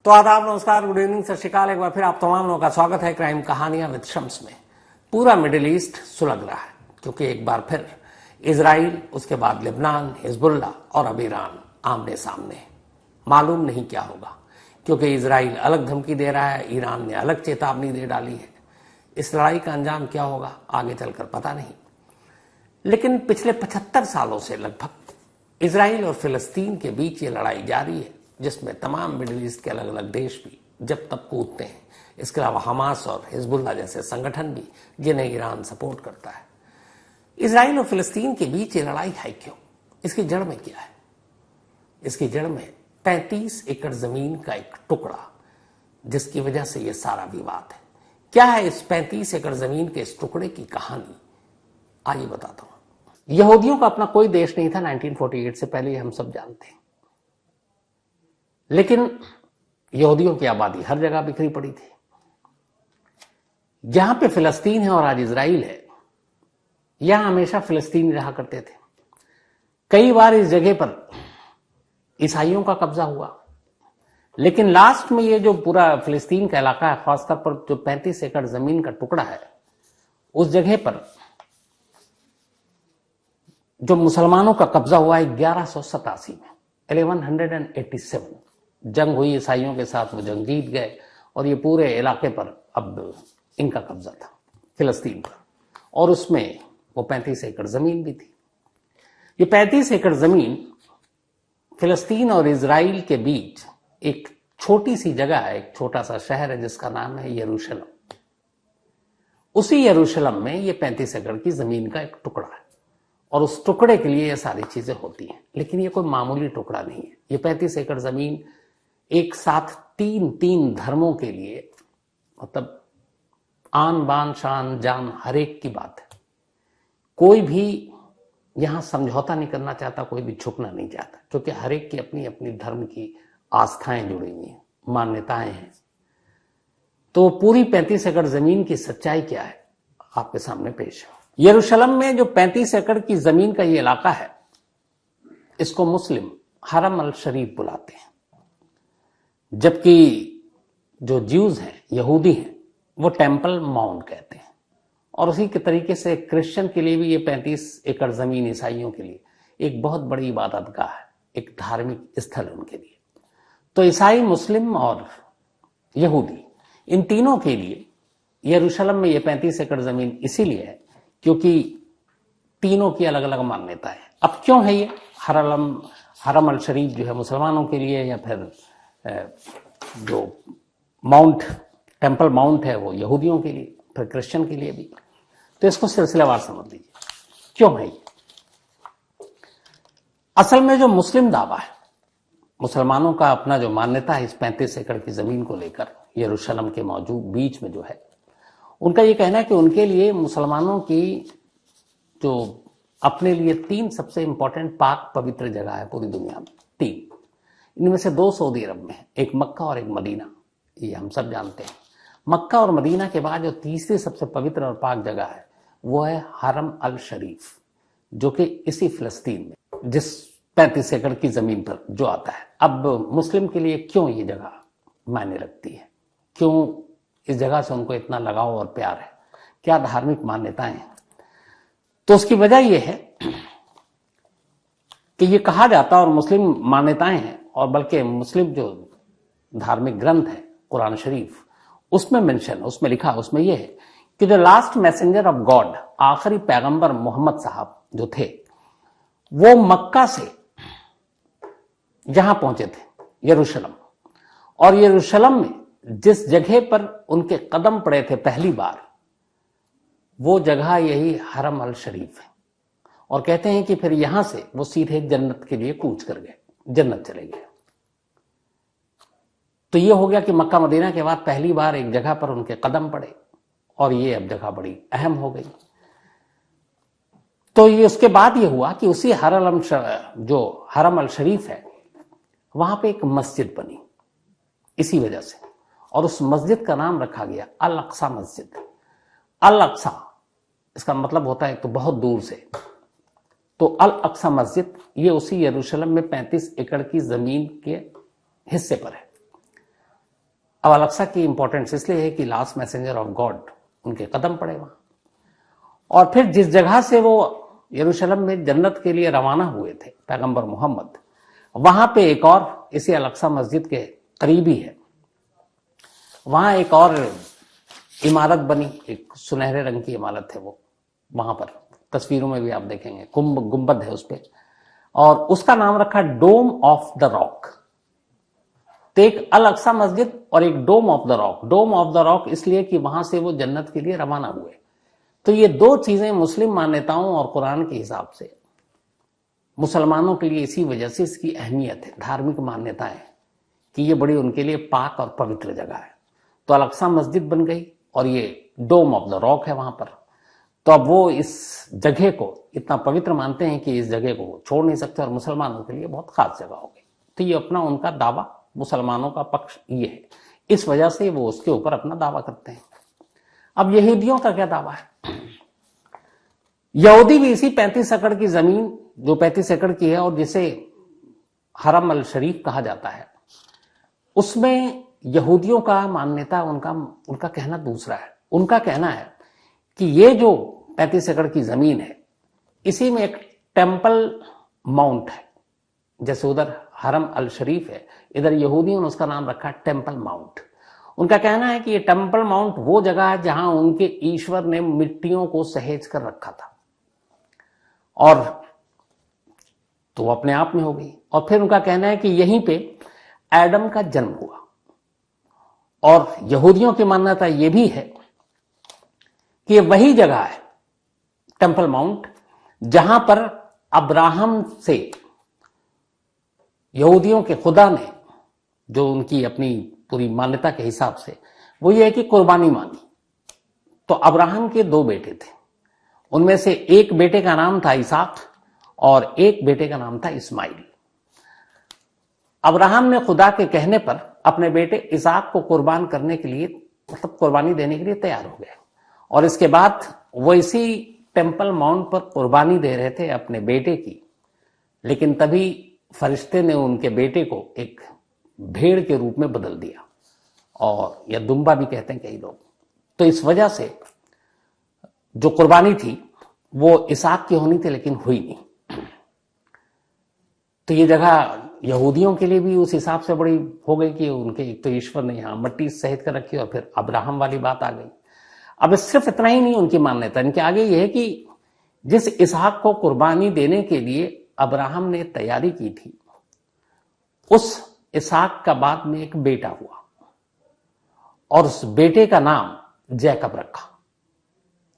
तो आदाब, नमस्कार, गुड इवनिंग, सत श्रीकाल। एक बार फिर आप तमाम लोगों का स्वागत है क्राइम कहानियां विद शम्स में। पूरा मिडिल ईस्ट सुलग रहा है क्योंकि एक बार फिर इजराइल, उसके बाद लिबनान, हिजबुल्ला और अब ईरान आमने सामने। मालूम नहीं क्या होगा क्योंकि इजराइल अलग धमकी दे रहा है, ईरान ने अलग चेतावनी दे डाली है। इस लड़ाई का अंजाम क्या होगा आगे चलकर पता नहीं, लेकिन पिछले 75 सालों से लगभग इजराइल और फिलिस्तीन के बीच ये लड़ाई जारी है, जिसमें तमाम मिडिल ईस्ट के अलग अलग देश भी जब तक कूदते हैं। इसके अलावा हमास और हिजबुल्ला जैसे संगठन भी, जिन्हें ईरान सपोर्ट करता है। इजराइल और फिलिस्तीन के बीच ये लड़ाई है क्यों? इसकी जड़ में क्या है? इसकी जड़ में 35 एकड़ जमीन का एक टुकड़ा, जिसकी वजह से यह सारा विवाद है। क्या है इस 35 एकड़ जमीन के इस टुकड़े की कहानी? आइए बताता हूं। यहूदियों का अपना कोई देश नहीं था 1948 से पहले, हम सब जानते हैं। लेकिन यहूदियों की आबादी हर जगह बिखरी पड़ी थी। जहां पे फिलिस्तीन है और आज इजराइल है, यहां हमेशा फिलिस्तीनी रहा करते थे। कई बार इस जगह पर ईसाइयों का कब्जा हुआ, लेकिन लास्ट में ये जो पूरा फिलिस्तीन का इलाका है, खासतौर पर जो 35 एकड़ जमीन का टुकड़ा है, उस जगह पर जो मुसलमानों का कब्जा हुआ है 1187 में, 1187 जंग हुई ईसाइयों के साथ, वो जंग जीत गए और ये पूरे इलाके पर अब इनका कब्जा था, फिलिस्तीन पर। और उसमें वो 35 एकड़ जमीन भी थी। ये 35 एकड़ जमीन फिलिस्तीन और इजराइल के बीच एक छोटी सी जगह है, एक छोटा सा शहर है जिसका नाम है यरूशलेम। उसी यरूशलेम में ये 35 एकड़ की जमीन का एक टुकड़ा है और उस टुकड़े के लिए ये सारी चीजें होती हैं। लेकिन ये कोई मामूली टुकड़ा नहीं है। ये 35 एकड़ जमीन एक साथ तीन धर्मों के लिए, मतलब आन बान शान जान हर एक की बात है। कोई भी यहां समझौता नहीं करना चाहता, कोई भी झुकना नहीं चाहता, क्योंकि हर एक की अपनी अपनी धर्म की आस्थाएं जुड़ी हुई हैं, मान्यताएं हैं। तो पूरी 35 एकड़ जमीन की सच्चाई क्या है आपके सामने पेश है। यरूशलेम में जो 35 एकड़ की जमीन का ये इलाका है, इसको मुस्लिम हरम अल शरीफ बुलाते हैं, जबकि जो ज्यूज हैं, यहूदी हैं, वो टेम्पल माउंट कहते हैं। और उसी के तरीके से क्रिश्चियन के लिए भी ये 35 एकड़ जमीन ईसाइयों के लिए एक बहुत बड़ी इबादतगाह है, एक धार्मिक स्थल है उनके लिए। तो ईसाई, मुस्लिम और यहूदी, इन तीनों के लिए यरूशलेम में ये 35 एकड़ जमीन इसीलिए है क्योंकि तीनों की अलग अलग मान्यता है। अब क्यों है ये? हरम अल शरीफ जो है मुसलमानों के लिए, या फिर जो माउंट, टेम्पल माउंट है, वो यहूदियों के लिए, फिर क्रिश्चियन के लिए भी। तो इसको सिलसिलेवार समझ लीजिए क्यों है ये। असल में जो मुस्लिम दावा है, मुसलमानों का अपना जो मान्यता है इस 35 एकड़ की जमीन को लेकर, यरूशलेम के मौजूद बीच में जो है, उनका ये कहना है कि उनके लिए मुसलमानों की जो अपने लिए 3 सबसे इंपॉर्टेंट पाक पवित्र जगह है पूरी दुनिया में, 3। इनमें से 2 सऊदी अरब में है, एक मक्का और एक मदीना। ये हम सब जानते हैं। मक्का और मदीना के बाद जो तीसरी सबसे पवित्र और पाक जगह है, वो है हरम अल शरीफ, जो कि इसी फिलिस्तीन में, जिस 35 एकड़ की जमीन पर जो आता है। अब मुस्लिम के लिए क्यों ये जगह मायने रखती है, क्यों इस जगह से उनको इतना लगाव और प्यार है, क्या धार्मिक मान्यताएं हैं? तो उसकी वजह यह है कि ये कहा जाता, और मुस्लिम मान्यताएं हैं, और बल्कि मुस्लिम जो धार्मिक ग्रंथ है कुरान शरीफ, उसमें मेंशन, उसमें लिखा, उसमें यह है कि the last messenger of God, आखिरी पैगंबर मोहम्मद साहब जो थे, वो मक्का से यहां पहुंचे थे, यरूशलेम। और यरूशलेम में जिस जगह पर उनके कदम पड़े थे पहली बार, वो जगह यही हरम अल शरीफ है। और कहते हैं कि फिर यहां से वो सीधे जन्नत के लिए कूच कर गए, जन्नत चले गए। तो ये हो गया कि मक्का मदीना के बाद पहली बार एक जगह पर उनके कदम पड़े, और ये अब जगह बड़ी अहम हो गई। तो ये उसके बाद ये हुआ कि उसी जो हरम अल शरीफ है, वहां पे एक मस्जिद बनी इसी वजह से, और उस मस्जिद का नाम रखा गया अल अक्सा मस्जिद। अल अक्सा इसका मतलब होता है तो बहुत दूर से, तो अल अक्सा मस्जिद ये उसी यरूशलेम में 35 एकड़ की जमीन के हिस्से पर है। अब अल-अक्सा की इंपॉर्टेंस इसलिए है कि लास्ट मैसेंजर ऑफ गॉड उनके कदम पड़े वहां। और फिर जिस जगह से वो यरूशलेम में जन्नत के लिए रवाना हुए थे पैगंबर मोहम्मद, वहां पे एक और इसी अल-अक्सा मस्जिद के करीबी है, वहां एक और इमारत बनी, एक सुनहरे रंग की इमारत है वो, वहां पर तस्वीरों में भी आप देखेंगे गुंबद है उस पे, और उसका नाम रखा डोम ऑफ द रॉक। तो एक अल-अक्सा मस्जिद और एक dome of the rock. Dome of the rock इसलिए कि वहां से वो जन्नत के लिए रवाना हुए। तो ये दो चीजें मुस्लिम मान्यताओं और कुरान के हिसाब से मुसलमानों के लिए इसी वजह से इसकी अहमियत है, धार्मिक मान्यता है कि ये बड़ी उनके लिए पाक और पवित्र जगह है। तो अल-अक्सा मस्जिद बन गई और ये डोम ऑफ द रॉक है वहां पर। तो अब वो इस जगह को इतना पवित्र मानते हैं कि इस जगह को छोड़ नहीं सकते और मुसलमानों के लिए बहुत खास जगह हो गई। तो ये अपना उनका दावा, मुसलमानों का पक्ष ये है, इस वजह से वो उसके ऊपर अपना दावा करते हैं। अब यहूदियों का क्या दावा है? यहूदी भी इसी 35 एकड़ की जमीन, जो 35 एकड़ की है और जिसे हरम अल शरीफ कहा जाता है, उसमें यहूदियों का मान्यता, उनका कहना दूसरा है। उनका कहना है कि ये जो 35 एकड़ की जमीन है, इसी में एक टेम्पल माउंट है। जैसे उधर हरम अल शरीफ है, इधर यहूदियों ने उसका नाम रखा टेम्पल माउंट। उनका कहना है कि ये टेम्पल माउंट वो जगह है जहां उनके ईश्वर ने मिट्टियों को सहेज कर रखा था, और तो वो अपने आप में हो गई। और फिर उनका कहना है कि यहीं पे एडम का जन्म हुआ। और यहूदियों की मान्यता यह भी है कि ये वही जगह है, टेम्पल माउंट, जहां पर अब्राहम से यहूदियों के खुदा ने, जो उनकी अपनी पूरी मान्यता के हिसाब से, वो ये है कि कुर्बानी मांगी। तो अब्राहम के 2 बेटे थे, उनमें से एक बेटे का नाम था इसाक और एक बेटे का नाम था इस्माइल। अब्राहम ने खुदा के कहने पर अपने बेटे इसाक को कुर्बान करने के लिए, मतलब कुर्बानी देने के लिए तैयार हो गए। और इसके बाद वो इसी टेम्पल माउंट पर कुर्बानी दे रहे थे अपने बेटे की, लेकिन तभी फरिश्ते ने उनके बेटे को एक भेड़ के रूप में बदल दिया, और या दुम्बा भी कहते हैं कई लोग। तो इस वजह से जो कुर्बानी थी वो इसाक की होनी थी, लेकिन हुई नहीं। तो ये जगह यहूदियों के लिए भी उस हिसाब से बड़ी हो गई कि उनके एक तो ईश्वर ने यहां मट्टी सहित कर रखी और फिर अब्राहम वाली बात आ गई। अब सिर्फ इतना ही नहीं उनकी मान्यता, इनके आगे यह है कि जिस इसहाक को कुर्बानी देने के लिए अब्राहम ने तैयारी की थी, उस इसहाक का बाद में एक बेटा हुआ और उस बेटे का नाम जैकब रखा,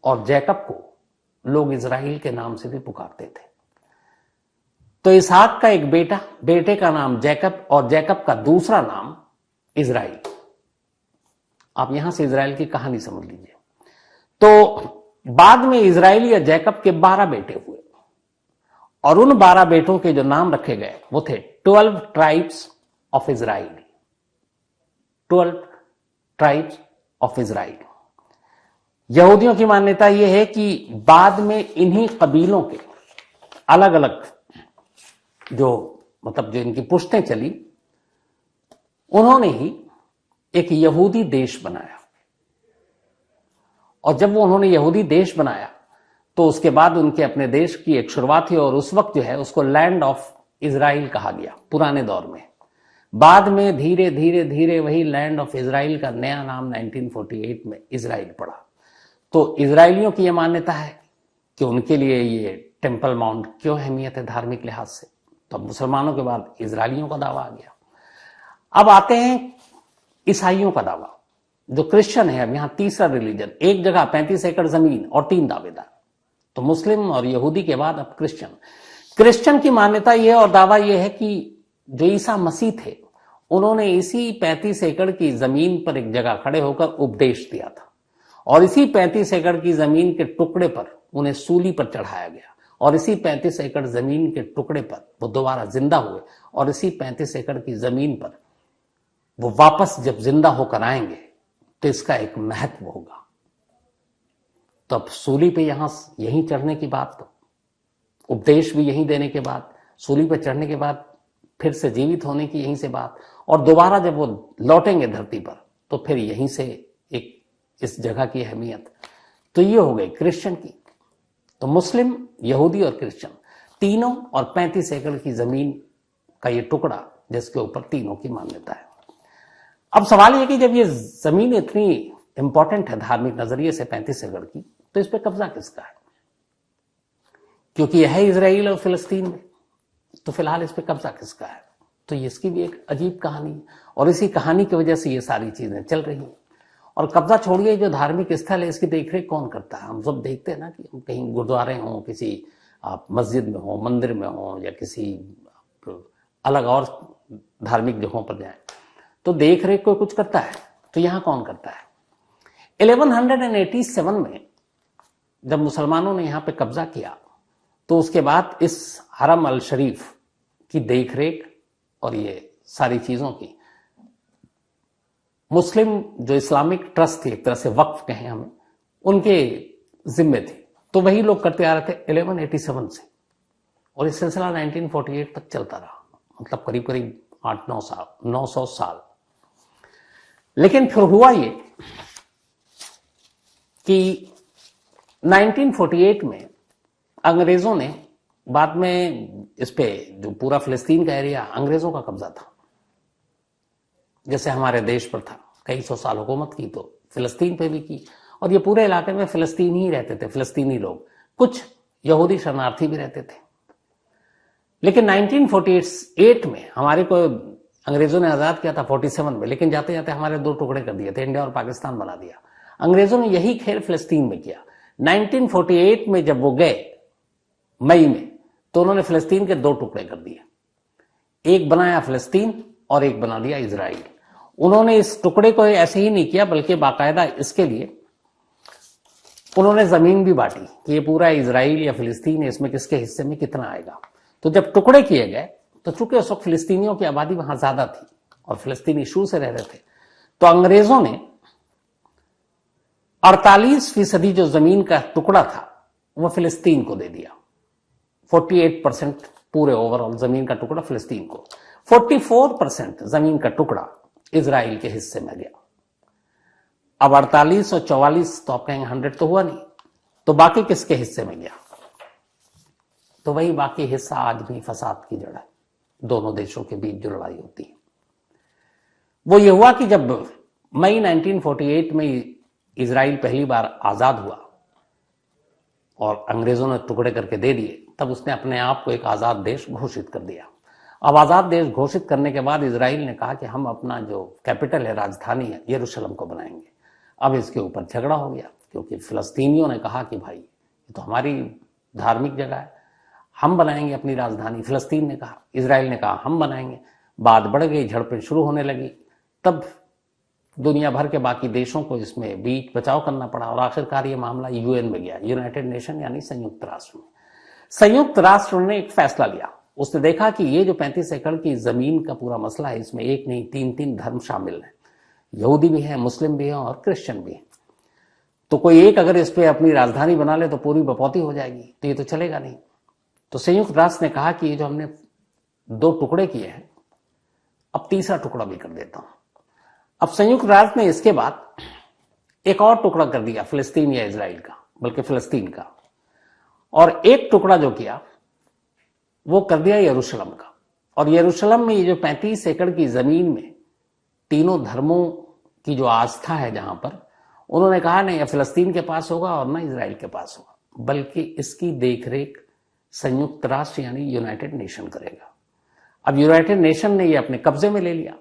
और जैकब को लोग इजराइल के नाम से भी पुकारते थे। तो इसहाक का एक बेटे का नाम जैकब, और जैकब का दूसरा नाम इजराइल। आप यहां से इजराइल की कहानी समझ लीजिए। तो बाद में इजराइल या जैकब के 12 बेटे हुए, और उन 12 बेटों के जो नाम रखे गए वो थे 12 tribes of Israel. 12 tribes of Israel. यहूदियों की मान्यता यह है कि बाद में इन्हीं कबीलों के अलग अलग जो इनकी पुश्तें चली, उन्होंने ही एक यहूदी देश बनाया। और जब वो उन्होंने यहूदी देश बनाया तो उसके बाद उनके अपने देश की एक शुरुआत हुई, और उस वक्त जो है उसको लैंड ऑफ इजराइल कहा गया पुराने दौर में। बाद में धीरे धीरे धीरे वही लैंड ऑफ इजराइल का नया नाम 1948 में इजराइल पड़ा। तो इजराइलियों की यह मान्यता है कि उनके लिए ये टेम्पल माउंट क्यों अहमियत है धार्मिक लिहाज से। तो अब मुसलमानों के बाद इजराइलियों का दावा आ गया। अब आते हैं ईसाइयों का दावा, जो क्रिश्चियन है। अब यहां तीसरा रिलीजन, एक जगह 35 एकड़ जमीन और 3 दावेदार। तो मुस्लिम और यहूदी के बाद अब क्रिश्चियन की मान्यता यह और दावा यह है कि जो ईसा मसीह थे, उन्होंने इसी 35 एकड़ की जमीन पर एक जगह खड़े होकर उपदेश दिया था, और इसी 35 एकड़ की जमीन के टुकड़े पर उन्हें सूली पर चढ़ाया गया, और इसी 35 एकड़ जमीन के टुकड़े पर वो दोबारा जिंदा हुए, और इसी 35 एकड़ की जमीन पर वो वापस जब जिंदा होकर आएंगे तो इसका एक महत्व होगा। तो अब सूली पे यहीं चढ़ने की बात, तो उपदेश भी यहीं देने के बाद, सूली पर चढ़ने के बाद फिर से जीवित होने की यहीं से बात, और दोबारा जब वो लौटेंगे धरती पर तो फिर यहीं से एक इस जगह की अहमियत। तो ये हो गई क्रिश्चियन की। तो मुस्लिम, यहूदी और क्रिश्चियन तीनों और 35 एकड़ की जमीन का ये टुकड़ा जिसके ऊपर तीनों की मान्यता है। अब सवाल यह कि जब ये जमीन इतनी इंपॉर्टेंट है धार्मिक नजरिए से 35 एकड़ की, तो इस पर कब्जा किसका है? क्योंकि यह है इजराइल और फिलिस्तीन में, तो फिलहाल इस पर कब्जा किसका है? तो इसकी भी एक अजीब कहानी है और इसी कहानी की वजह से ये सारी चीजें चल रही हैं। और कब्जा छोड़िए, जो धार्मिक स्थल है इसकी देखरेख कौन करता है? हम सब देखते हैं ना कि हम कहीं गुरुद्वारे हों, किसी आप मस्जिद में हो, मंदिर में हो, या किसी अलग और धार्मिक जगहों पर जाए तो देख रेख कोई कुछ करता है। तो यहां कौन करता है? 1187 में जब मुसलमानों ने यहां पे कब्जा किया तो उसके बाद इस हरम अल शरीफ की देखरेख और ये सारी चीजों की मुस्लिम जो इस्लामिक ट्रस्ट थी, एक तरह से वक्फ कहें हमें, उनके जिम्मे थी। तो वही लोग करते आ रहे थे 1187 से, और इस सिलसिला 1948 तक चलता रहा, मतलब करीब करीब 8-9 साल, 900 साल। लेकिन फिर हुआ ये कि 1948 में अंग्रेजों ने बाद में इस पे जो पूरा फिलिस्तीन का एरिया अंग्रेजों का कब्जा था, जैसे हमारे देश पर था, कई सौ साल हुकूमत की तो फिलिस्तीन पे भी की, और ये पूरे इलाके में फिलिस्तीनी ही रहते थे, फिलिस्तीनी लोग, कुछ यहूदी शरणार्थी भी रहते थे। लेकिन 1948 में हमारे को अंग्रेजों ने आजाद किया था 47 में, लेकिन जाते जाते हमारे 2 टुकड़े कर दिए थे, इंडिया और पाकिस्तान बना दिया। अंग्रेजों ने यही खेल फिलिस्तीन में किया। 1948 में जब वो गए मई में, तो उन्होंने फिलिस्तीन के 2 टुकड़े कर दिए, एक बनाया फिलिस्तीन और एक बना दिया इजराइल। उन्होंने इस टुकड़े को ऐसे ही नहीं किया, बल्कि बाकायदा इसके लिए उन्होंने जमीन भी बांटी कि ये पूरा इजराइल या फिलिस्तीन है, इसमें किसके हिस्से में कितना आएगा। तो जब टुकड़े किए गए तो चूंकि उस वक्त फिलिस्तीनियों की आबादी वहां ज्यादा थी और फिलिस्तीनी शुरू से रह रहे थे, तो अंग्रेजों ने 48% जो जमीन का टुकड़ा था वो फिलिस्तीन को दे दिया। 48% पूरे ओवरऑल जमीन का टुकड़ा फिलिस्तीन को, 44% जमीन का टुकड़ा इजराइल के हिस्से में गया। अब 48 और 44 तो आप कहेंगे 100 तो हुआ नहीं, तो बाकी किसके हिस्से में गया? तो वही बाकी हिस्सा आज भी फसाद की जड़ है, दोनों देशों के बीच जो लड़ाई होती है। वो ये हुआ कि जब मई 1948 में इजराइल पहली बार आजाद हुआ और अंग्रेजों ने टुकड़े करके दे दिए, तब उसने अपने आप को एक आजाद देश घोषित कर दिया। अब आजाद देश घोषित करने के बाद इजराइल ने कहा कि हम अपना जो कैपिटल है, राजधानी है, यरूशलेम को बनाएंगे। अब इसके ऊपर झगड़ा हो गया, क्योंकि फिलिस्तीनियों ने कहा कि भाई ये तो हमारी धार्मिक जगह है, हम बनाएंगे अपनी राजधानी। फिलिस्तीन ने कहा, इजराइल ने कहा हम बनाएंगे। बात बढ़ गई, झड़पें शुरू होने लगी। तब दुनिया भर के बाकी देशों को इसमें बीच बचाव करना पड़ा और आखिरकार ये मामला यूएन में गया, यूनाइटेड नेशन यानी संयुक्त राष्ट्र में। संयुक्त राष्ट्र ने एक फैसला लिया। उसने देखा कि ये जो 35 एकड़ की जमीन का पूरा मसला है, इसमें एक नहीं 3 धर्म शामिल हैं, यहूदी भी हैं, मुस्लिम भी हैं और क्रिश्चियन भी हैं। तो कोई एक अगर इस पे अपनी राजधानी बना ले तो पूरी बपौती हो जाएगी, तो ये तो चलेगा नहीं। तो संयुक्त राष्ट्र ने कहा कि ये जो हमने 2 टुकड़े किए हैं, अब तीसरा टुकड़ा भी कर देता हूं। अब संयुक्त राष्ट्र ने इसके बाद एक और टुकड़ा कर दिया, फिलिस्तीन या इजराइल का, बल्कि फिलिस्तीन का, और एक टुकड़ा जो किया वो कर दिया यरूशलेम का। और यरूशलेम में ये जो 35 एकड़ की जमीन में तीनों धर्मों की जो आस्था है, जहां पर उन्होंने कहा नहीं, या फिलिस्तीन के पास होगा और ना इजराइल के पास होगा, बल्कि इसकी देखरेख संयुक्त राष्ट्र यानी यूनाइटेड नेशन करेगा। अब यूनाइटेड नेशन ने ये अपने कब्जे में ले लिया।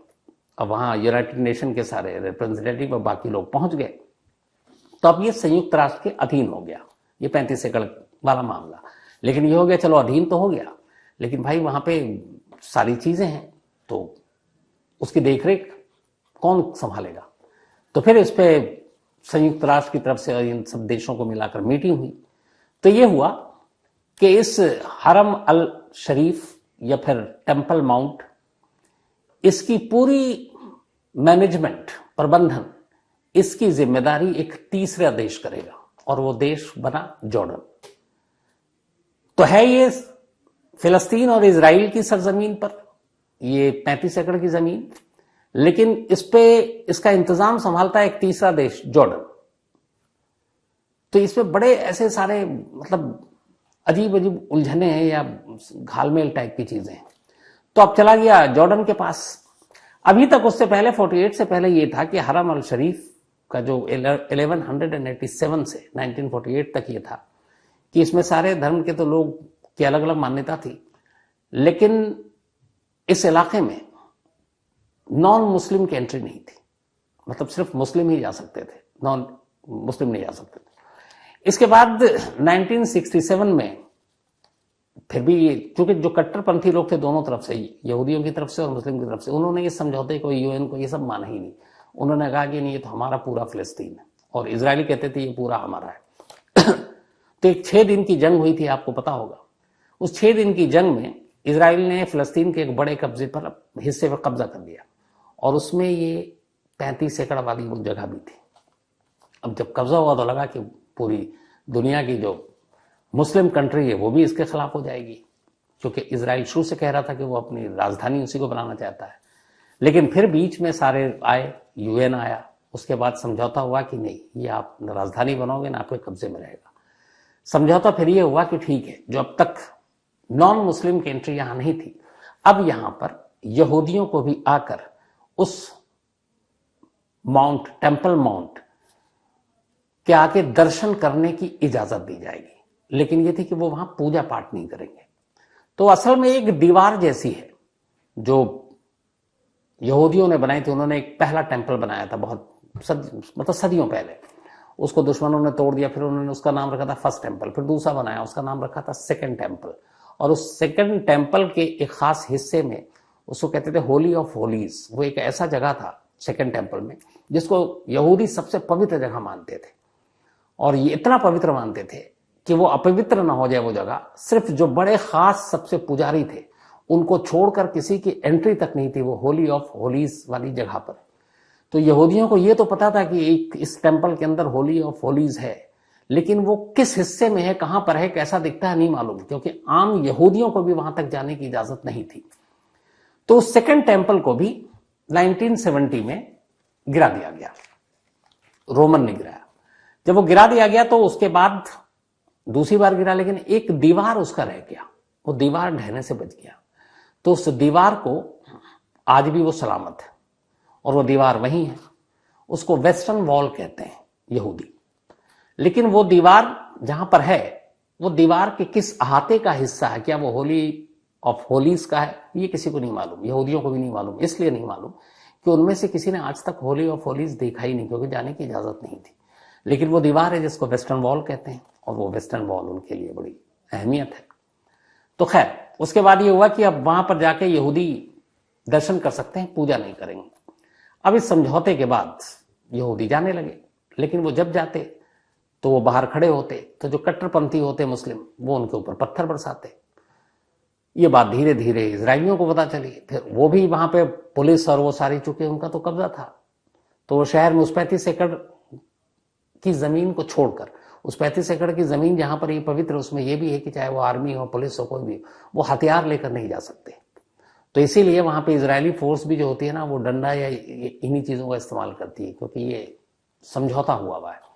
अब वहां यूनाइटेड नेशन के सारे रिप्रेजेंटेटिव और बाकी लोग पहुंच गए, तो अब ये संयुक्त राष्ट्र के अधीन हो गया, ये 35 एकड़ वाला मामला। लेकिन ये हो गया, चलो अधीन तो हो गया, लेकिन भाई वहां पे सारी चीजें हैं, तो उसकी देखरेख कौन संभालेगा? तो फिर इस पे संयुक्त राष्ट्र की तरफ से इन सब देशों को मिलाकर मीटिंग हुई। तो ये हुआ कि इस हरम अल शरीफ या फिर टेम्पल माउंट, इसकी पूरी मैनेजमेंट, प्रबंधन, इसकी जिम्मेदारी एक तीसरा देश करेगा, और वो देश बना जॉर्डन। तो है ये फिलिस्तीन और इजराइल की सरजमीन पर ये 35 एकड़ की जमीन, लेकिन इस पे इसका इंतजाम संभालता है एक तीसरा देश जॉर्डन। तो इसमें बड़े ऐसे सारे मतलब अजीब अजीब उलझने हैं या घालमेल टाइप की चीजें हैं। तो अब चला गया जॉर्डन के पास। अभी तक उससे पहले 48 से पहले ये था कि हरम अल शरीफ का जो 1187 से 1948 तक ये था कि इसमें सारे धर्म के तो लोग की अलग अलग मान्यता थी, लेकिन इस इलाके में नॉन मुस्लिम की एंट्री नहीं थी। मतलब सिर्फ मुस्लिम ही जा सकते थे, नॉन मुस्लिम नहीं जा सकते थे। इसके बाद 1967 में फिर भी चूंकि जो कट्टरपंथी लोग थे दोनों तरफ से, यहूदियों की तरफ से और मुस्लिम की तरफ से, उन्होंने ये समझौते को, यूएन को, ये सब माना ही नहीं। उन्होंने कहा कि नहीं, ये तो हमारा पूरा फिलिस्तीन है, और इजरायली कहते थे ये पूरा हमारा है। तो एक 6 दिन की जंग हुई थी, आपको पता होगा। उस 6 दिन की जंग में इजराइल ने फिलिस्तीन के एक बड़े कब्जे पर, हिस्से पर कब्जा कर लिया, और उसमें ये 35 एकड़ वाली वो जगह भी थी। अब जब कब्जा हुआ तो लगा कि पूरी दुनिया की जो मुस्लिम कंट्री है वो भी इसके खिलाफ हो जाएगी, क्योंकि इजराइल शुरू से कह रहा था कि वो अपनी राजधानी उसी को बनाना चाहता है। लेकिन फिर बीच में सारे आए, यूएन आया, उसके बाद समझौता हुआ कि नहीं, ये आप राजधानी बनाओगे ना, आपके कब्जे में रहेगा। समझौता फिर ये हुआ कि ठीक है, जो अब तक नॉन मुस्लिम की एंट्री यहां नहीं थी, अब यहां पर यहूदियों को भी आकर उस माउंट, टेम्पल माउंट के आके दर्शन करने की इजाजत दी जाएगी। लेकिन ये थी कि वो वहां पूजा पाठ नहीं करेंगे। तो असल में एक दीवार जैसी है जो यहूदियों ने बनाई थी। उन्होंने एक पहला टेम्पल बनाया था बहुत मतलब सदियों पहले, उसको दुश्मनों ने तोड़ दिया। फिर उन्होंने उसका नाम रखा था फर्स्ट टेम्पल। फिर दूसरा बनाया, उसका नाम रखा था सेकंड टेम्पल। और उस सेकंड टेम्पल के एक खास हिस्से में, उसको कहते थे होली ऑफ होलीज। वो एक ऐसा जगह था सेकंड टेम्पल में जिसको यहूदी सबसे पवित्र जगह मानते थे, और ये इतना पवित्र मानते थे कि वो अपवित्र ना हो जाए वो जगह। सिर्फ जो बड़े खास सबसे पुजारी थे उनको छोड़कर किसी की एंट्री तक नहीं थी वो होली ऑफ होलीज वाली जगह पर। तो यहूदियों को ये तो पता था कि एक इस टेम्पल के अंदर होली ऑफ होलीज है, लेकिन वो किस हिस्से में है, कहां पर है, कैसा दिखता है, नहीं मालूम, क्योंकि आम यहूदियों को भी वहां तक जाने की इजाजत नहीं थी। तो सेकंड टेम्पल को भी 1970 में गिरा दिया गया, रोमन ने गिराया। जब वो गिरा दिया गया तो उसके बाद दूसरी बार गिरा, लेकिन एक दीवार उसका रह गया, वो दीवार ढहने से बच गया। तो उस दीवार को आज भी वो सलामत है, और वो दीवार वही है। उसको वेस्टर्न वॉल कहते हैं यहूदी। लेकिन वो दीवार जहां पर है, वो दीवार के किस अहाते का हिस्सा है, क्या वो होली ऑफ होलीज का है, ये किसी को नहीं मालूम, यहूदियों को भी नहीं मालूम। इसलिए नहीं मालूम कि उनमें से किसी ने आज तक होली ऑफ होलीज देखा ही नहीं, क्योंकि जाने की इजाजत नहीं थी। लेकिन वो दीवार है जिसको वेस्टर्न वॉल कहते हैं, और वो वेस्टर्न वॉल उनके लिए बड़ी अहमियत है। तो खैर, उसके बाद ये हुआ कि अब वहां पर जाके यहूदी दर्शन कर सकते हैं, पूजा नहीं करेंगे। अब इस समझौते के बाद यहूदी जाने लगे, लेकिन वो जब जाते तो वो बाहर खड़े होते, तो जो कट्टरपंथी होते मुस्लिम, वो उनके ऊपर पत्थर बरसाते। ये बात धीरे धीरे इजरायलियों को पता चली। फिर वो भी वहां पे पुलिस और वो सारी, चुके उनका तो कब्जा था, तो वो शहर में उस 35 एकड़ की जमीन को छोड़कर, उस 35 एकड़ की जमीन जहां पर ये पवित्र, उसमें ये भी है कि चाहे वो आर्मी हो, पुलिस हो, कोई भी, वो हथियार लेकर नहीं जा सकते। तो इसीलिए वहां पे इजरायली फोर्स भी जो होती है ना, वो डंडा या इन्हीं चीजों का इस्तेमाल करती है, क्योंकि ये समझौता हुआ हुआ है।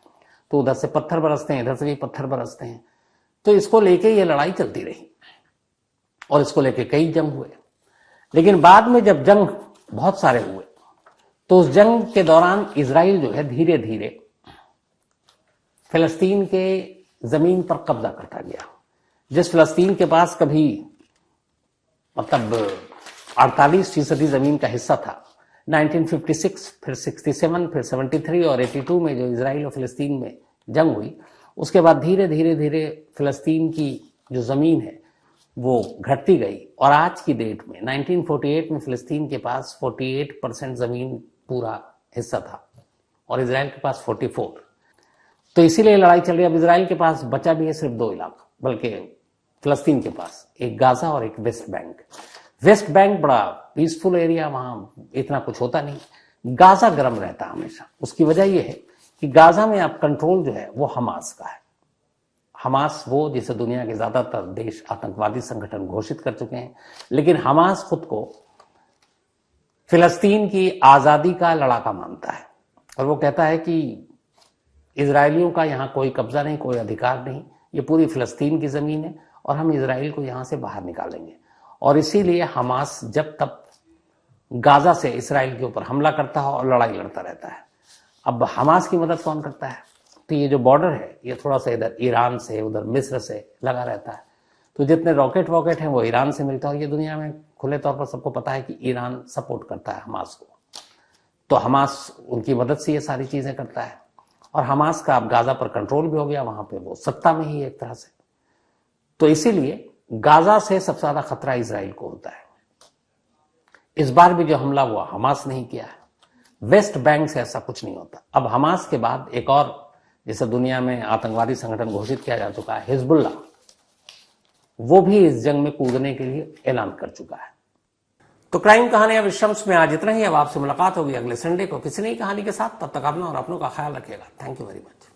तो उधर से पत्थर बरसते हैं, इधर से भी पत्थर बरसते हैं। तो इसको लेके ये लड़ाई चलती रही, और इसको लेके कई जंग हुए। लेकिन बाद में जब जंग बहुत सारे हुए, तो उस जंग के दौरान इजराइल जो है धीरे धीरे फिलिस्तीन के जमीन पर कब्जा करता गया। जिस फिलिस्तीन के पास कभी मतलब 48% जमीन का हिस्सा था, 1956, फिर 67, फिर 73 और 82 में जो इजराइल और फिलिस्तीन में जंग हुई, उसके बाद धीरे धीरे धीरे फिलिस्तीन की जो जमीन है वो घटती गई। और आज की डेट में 1948 में फिलिस्तीन के पास 48% जमीन पूरा हिस्सा था, और इजराइल के पास 44। तो इसीलिए लड़ाई चल रही है। अब इजराइल के पास बचा भी है सिर्फ 2 इलाका, बल्कि फिलिस्तीन के पास एक गाजा और एक वेस्ट बैंक। वेस्ट बैंक बड़ा पीसफुल एरिया, वहां इतना कुछ होता नहीं। गाजा गर्म रहता हमेशा। उसकी वजह यह है कि गाजा में अब कंट्रोल जो है वो हमास का है। हमास वो जिसे दुनिया के ज्यादातर देश आतंकवादी संगठन घोषित कर चुके हैं, लेकिन हमास खुद को फिलिस्तीन की आजादी का लड़ाका मानता है और वो कहता है कि इजरायलियों का यहां कोई कब्जा नहीं, कोई अधिकार नहीं, ये पूरी फिलिस्तीन की जमीन है और हम इजराइल को यहां से बाहर निकालेंगे। और इसीलिए हमास जब तक गाजा से इसराइल के ऊपर हमला करता है और लड़ाई लड़ता रहता है। अब हमास की मदद कौन करता है? तो ये जो बॉर्डर है ये थोड़ा सा इधर ईरान से, उधर मिस्र से लगा रहता है, तो जितने रॉकेट वॉकेट हैं वो ईरान से मिलता है। और ये दुनिया में खुले तौर पर सबको पता है कि ईरान सपोर्ट करता है हमास को, तो हमास उनकी मदद से ये सारी चीजें करता है। और हमास का अब गाजा पर कंट्रोल भी हो गया, वहां पे वो सत्ता में ही एक तरह से। तो इसीलिए गाजा से सबसे ज्यादा खतरा इजराइल को होता है। इस बार भी जो हमला हुआ हमास नहीं किया है, वेस्ट बैंक से ऐसा कुछ नहीं होता। अब हमास के बाद एक और जिसे दुनिया में आतंकवादी संगठन घोषित किया जा चुका है, हिजबुल्लाह, वो भी इस जंग में कूदने के लिए ऐलान कर चुका है। तो क्राइम कहानियां विश्वम्स में आज इतना ही। अब आपसे मुलाकात होगी अगले संडे को किसी नई कहानी के साथ। तब तक अपना और अपनों का ख्याल रखिएगा। Thank you very much.